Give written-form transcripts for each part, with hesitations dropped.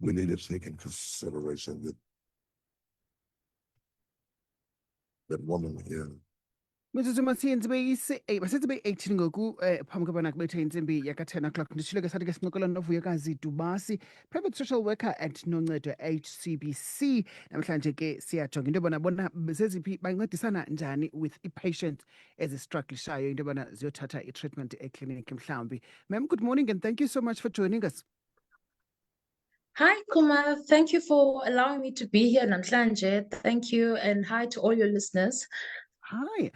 we need to take in consideration that woman here. Mzuzu masiyenzi basithi be-18 ngoku phambi kobana kubethe intsimbi yaka-10 o'clock nditshilo ke sathi ke sincokola noVuyakazi Dubasi, private social worker at Noncedo HCBC. Namhlanje ke siyajonga into yobana bona zeziphi bancedisana njani with i-patient ezistrugglishayo into yobana ziyothatha i-treatment ekliniki mhlawumbi. Ma'am, good morning and thank you so much for joining us. Hi, Kuma. Thank you for allowing me to be here, namhlanje. Thank you, and hi to all your listeners. Hi.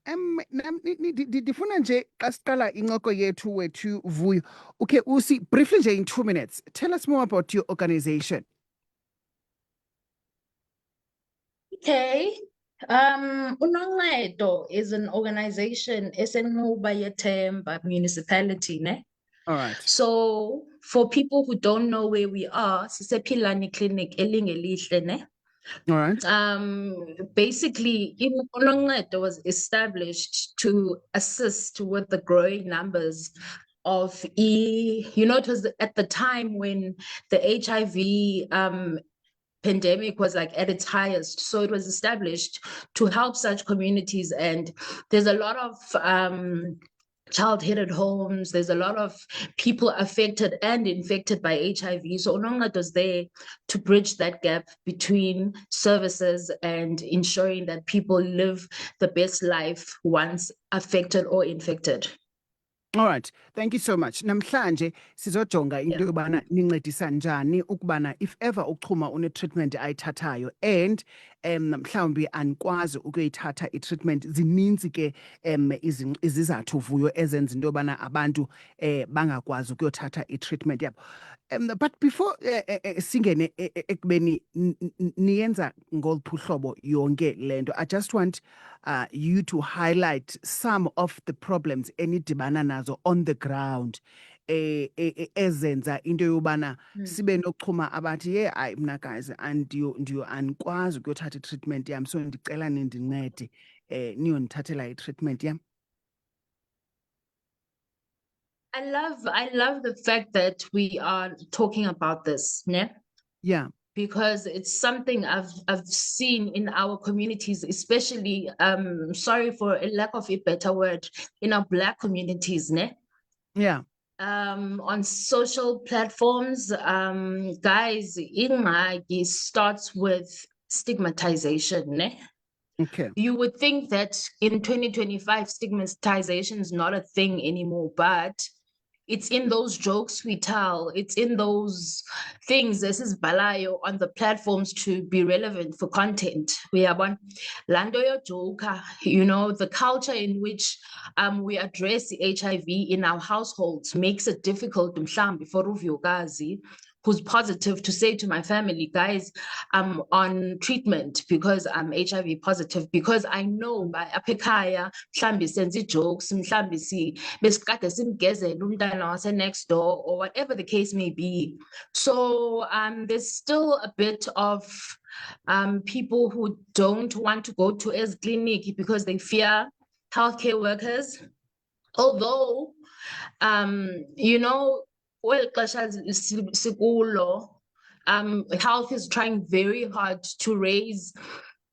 Ndifuna nje xa siqala incoko yethu wethu Vuyo, okay, usi briefly nje in 2 minutes, tell us more about your organization. Okay. Unoncedo is an organization esenquba yethemba municipality, ne? All right. So for people who don't know where we are, Sisephilani Clinic Elingelihle, ne? All right. Basically, Unoncedo was established to assist with the growing numbers of it was at the time when the HIV pandemic was like at its highest. So it was established to help such communities. And there's a lot of child-headed homes. There's a lot of people affected and infected by HIV. So Unoncedo is there to bridge that gap between services and ensuring that people live the best life once affected or infected. All right, thank you so much. Namhlanje sizojonga into yobana nincedisa njani ukubana if ever uchuma une-treatment ayithathayo and mhlawumbi anikwazi ukuyithatha i-treatment, zininzi ke izizathu Vuyo ezenza into yobana abantu bangakwazi ukuyothatha i-treatment yabo. But before singene ekubeni niyenza ngoluphi uhlobo yonke lento, I just want you to highlight some of the problems enidibana nazo on the ground ezenza into yobana sibe nokuchuma abathi ayi mna guys anikwazi ukuyothatha i-treatment yam, so ndicela nindincede niyondithathela i-treatment yam. I love the fact that we are talking about this, ne? Yeah. Because it's something I've seen in our communities, especially sorry for a lack of a better word, in our Black communities, ne? Yeah. On social platforms, guys, it starts with stigmatization, ne? Okay. You would think that in 2025, stigmatization is not a thing anymore, but it's in those jokes we tell. It's in those things. This is balayo on the platforms to be relevant for content. We have one Lando yo joker, the culture in which we address the HIV in our households makes it difficult for Uvyogazi, who's positive, to say to my family, guys, I'm on treatment because I'm HIV positive, because I know by apekhaya mhlambi senze jokes, mhlambi besikade simgezela umntana wase next door, or whatever the case may be. So there's still a bit of people who don't want to go to clinic because they fear healthcare workers. Although well, health is trying very hard to raise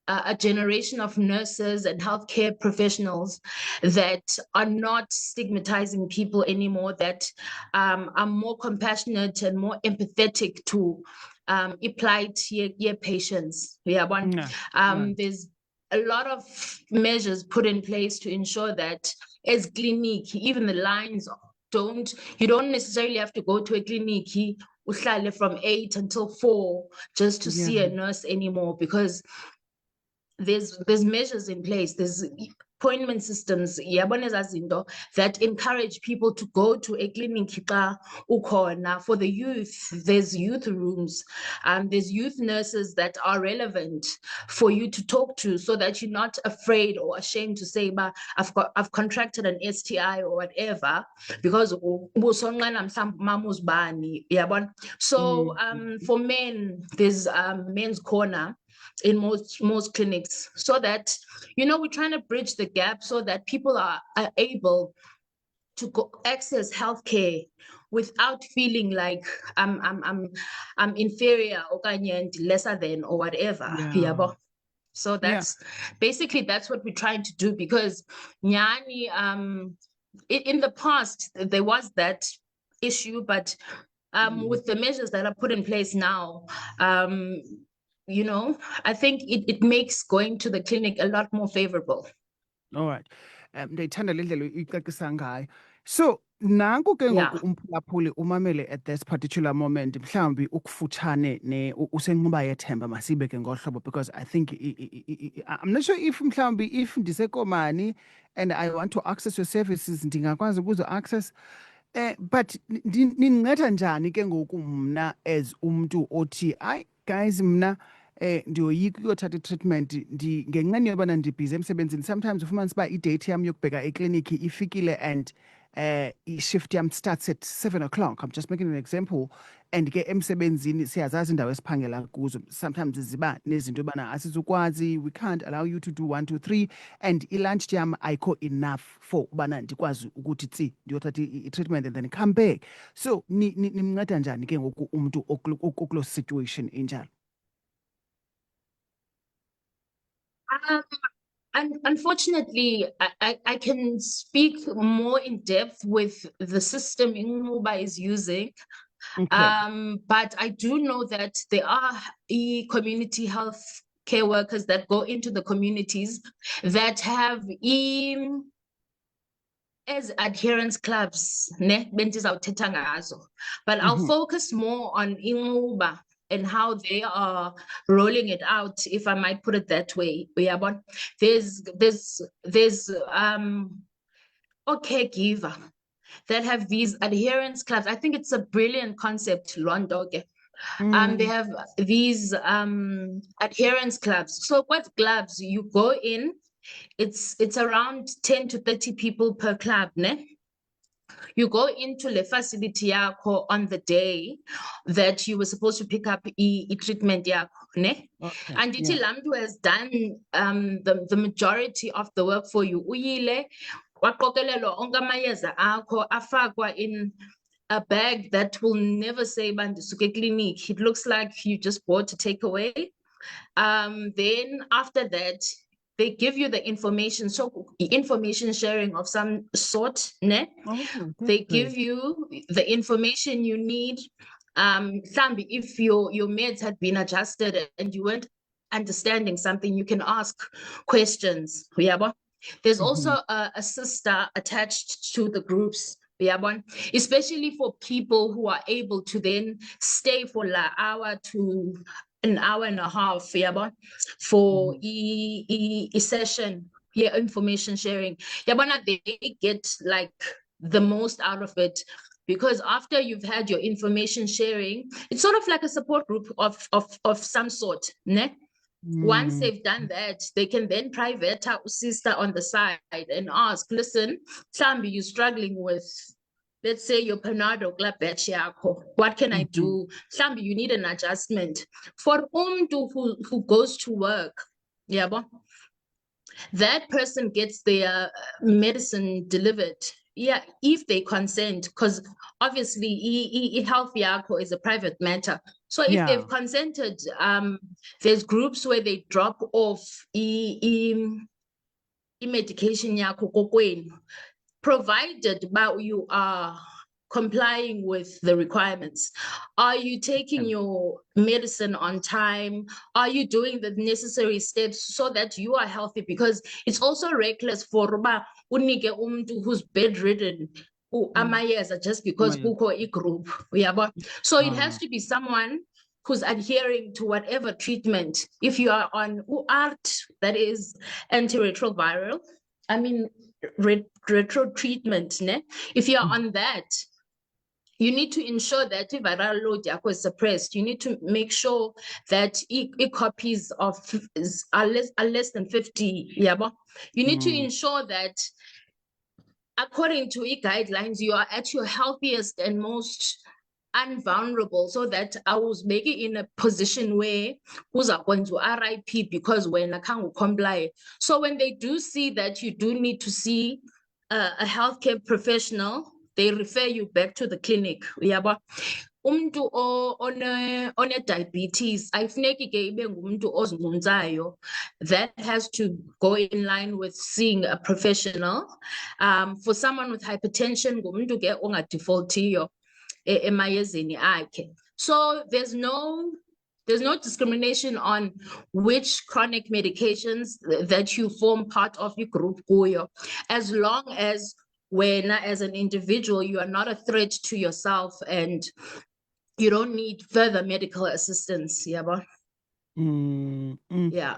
a generation of nurses and healthcare professionals that are not stigmatizing people anymore, that are more compassionate and more empathetic to plight your patients. There's a lot of measures put in place to ensure that as clinic, even the lines you don't necessarily have to go to a clinic from 8 until 4 just to see a nurse anymore, because there's measures in place. There's appointment systems that encourage people to go to a clinic. For the youth, there's youth rooms, there's youth nurses that are relevant for you to talk to, so that you're not afraid or ashamed to say, I've contracted an STI or whatever, because so for men, there's men's corner in most clinics, so that we're trying to bridge the gap so that people are able to access healthcare without feeling like I'm inferior or lesser than or whatever. Yeah. Yabo. So Yeah. that's what we're trying to do, because Nyani, in the past there was that issue, but with the measures that are put in place now, you know, I think it makes going to the clinic a lot more favorable. All right. Ndiyayithanda le ndlela uyicacisa ngayo. So nanku ke Yeah. ngoku umphulaphuli umamele at this particular moment mhlawumbi ukufutshane usenquba yethemba masibeke ngohlobo, because I think I'm not sure if mhlawumbi if ndisekomani and I want to access your services ndingakwazi ukuzo access but ninceda njani ke ngoku mna as umntu othi ay guys mna ndiyoyika ukuyothatha i-treatment ngenxeni yobana ndibhizi emsebenzini. Sometimes ufumanisa uba idate yam yokubheka ekliniki ifikile and i-shift yam starts at 7 o'clock. I'm just making an example. And ke emsebenzini siyazazi indawo esiphangela kuzo sometimes ziba nezinto yobana asizukwazi, we can't allow you to do 1 2 3, and i-lunch yam ayikho enough for ubana ndikwazi ukuthi tsi ndiyothatha i-treatment and then come back. So nimnceda njani ke ngoku umntu okulo situation enjalo? Unfortunately, I can speak more in depth with the system Inguba is using. Okay. But I do know that there are community health care workers that go into the communities that have as adherence clubs, ne? But I'll focus more on Inguba and how they are rolling it out, if I might put it that way. Yeah, but there's a caregiver that have these adherence clubs. I think it's a brilliant concept, Londoge. They have these adherence clubs. So what clubs you go in, it's around 10 to 30 people per club, ne? You go into the facility yako on the day that you were supposed to pick up treatment yako, ne? Okay. And Lamdu has done the majority of the work for you. Uyile waqokelelwa onke amayeza akho afakwa in a bag that will never say bandisuke clinic. It looks like you just bought a takeaway. Then after that, they give you the information, so information sharing of some sort, ne? They give you the information you need. Sambi, if your meds had been adjusted and you weren't understanding something, you can ask questions. There's also a sister attached to the groups, especially for people who are able to then stay for an hour to an hour and a half for a session, information sharing. They get like the most out of it, because after you've had your information sharing, it's sort of like a support group of some sort, ne? Once they've done that, they can then private out sister on the side and ask, listen, Sambi, you're struggling with, let's say your Panado Glabetchiako. What can I do? Sambi, you need an adjustment. For who goes to work, that person gets their medicine delivered. Yeah, if they consent, because obviously health yako is a private matter. So if they've consented, there's groups where they drop off medication yako kokweni, provided you are complying with the requirements. Are you taking your medicine on time? Are you doing the necessary steps so that you are healthy? Because it's also reckless for unike umuntu who's bedridden amayeza just because kuko group. So it has to be someone who's adhering to whatever treatment. If you are on UART, that is antiretroviral, I mean retro treatment, ne? If you're on that, you need to ensure that the viral load is suppressed. You need to make sure that copies of are less than 50. You need to ensure that according to guidelines, you are at your healthiest and most unvulnerable, so that I was making in a position where who's going to RIP because when I can't comply. So when they do see that you do need to see a healthcare professional, they refer you back to the clinic. Uyabo? Umuntu one diabetes ayifuneki ke ibe ngumuntu ozimunzayo. That has to go in line with seeing a professional. For someone with hypertension ngumuntu ke ongadefaultiyo emayezeni akhe. So there's no discrimination on which chronic medications that you form part of your group kuyo, as long as when as an individual you are not a threat to yourself and you don't need further medical assistance. Yabo? Yeah.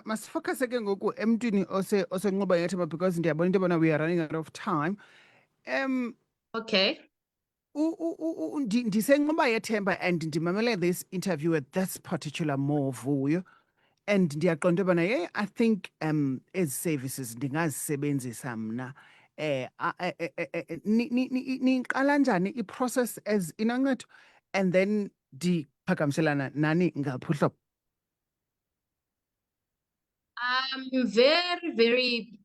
Masifocus ke ngoku emntwini osenqoba yethemba, because ndiyabona into yobana we are running out of time. Okay. Ndisenqoba yethemba and ndimamele this interview at this particular Vuyo, and ndiyaqonda into yobana yeah, I think as services ndingazisebenzisa mna. Niqala njani i-process as inoncedo, and then ndiphakamiselana nani ngaliphi uhlobo? Very, very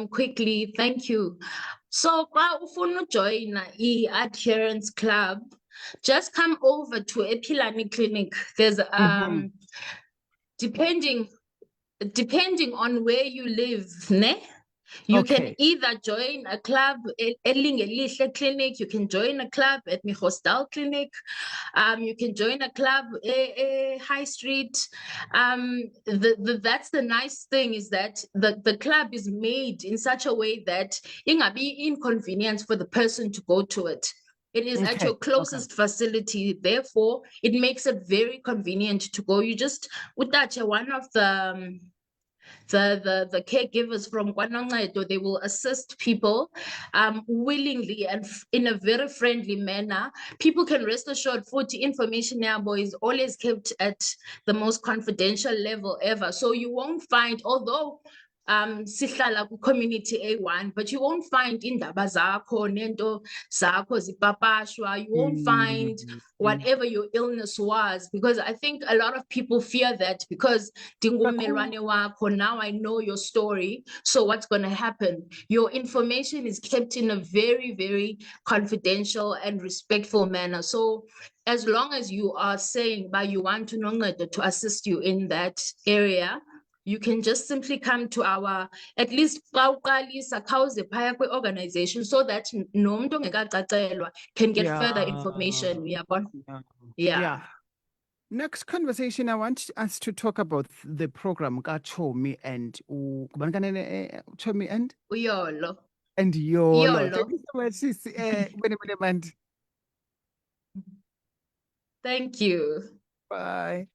quickly, thank you. So xa ufuna ujoyina i-adherence club, just come over to Ephilani Clinic. There's depending on where you live, ne? You can Okay. either join a club at Elingelihle Clinic, you can join a club at Mihostal Clinic, you can join a club High Street. That's the nice thing, is that the club is made in such a way that ingabi inconvenience for the person to go to it. It is at your closest facility, therefore it makes it very convenient to go. You just utache one of the caregivers from KwaNoncedo, they will assist people willingly and in a very friendly manner. People can rest assured, 40 information yabo is always kept at the most confidential level ever. So you won't find, although sihlala ku-community A1, but you won't find indaba zakho nento zakho zipapashwa. You won't find whatever your illness was, because I think a lot of people fear that, because ndingummelwane wakho, now I know your story, so what's going to happen? Your information is kept in a very, very confidential and respectful manner. So as long as you are saying that you want to assist you in that area, you can just simply come to our, at least organization, so that nomuntu ongekacacelwa can get further information. Yeah. Next conversation, I want us to talk about the program Chomi and Chomi and Uyolo. and Yolo. Yolo. Thank you so much, sis. Thank you. Bye.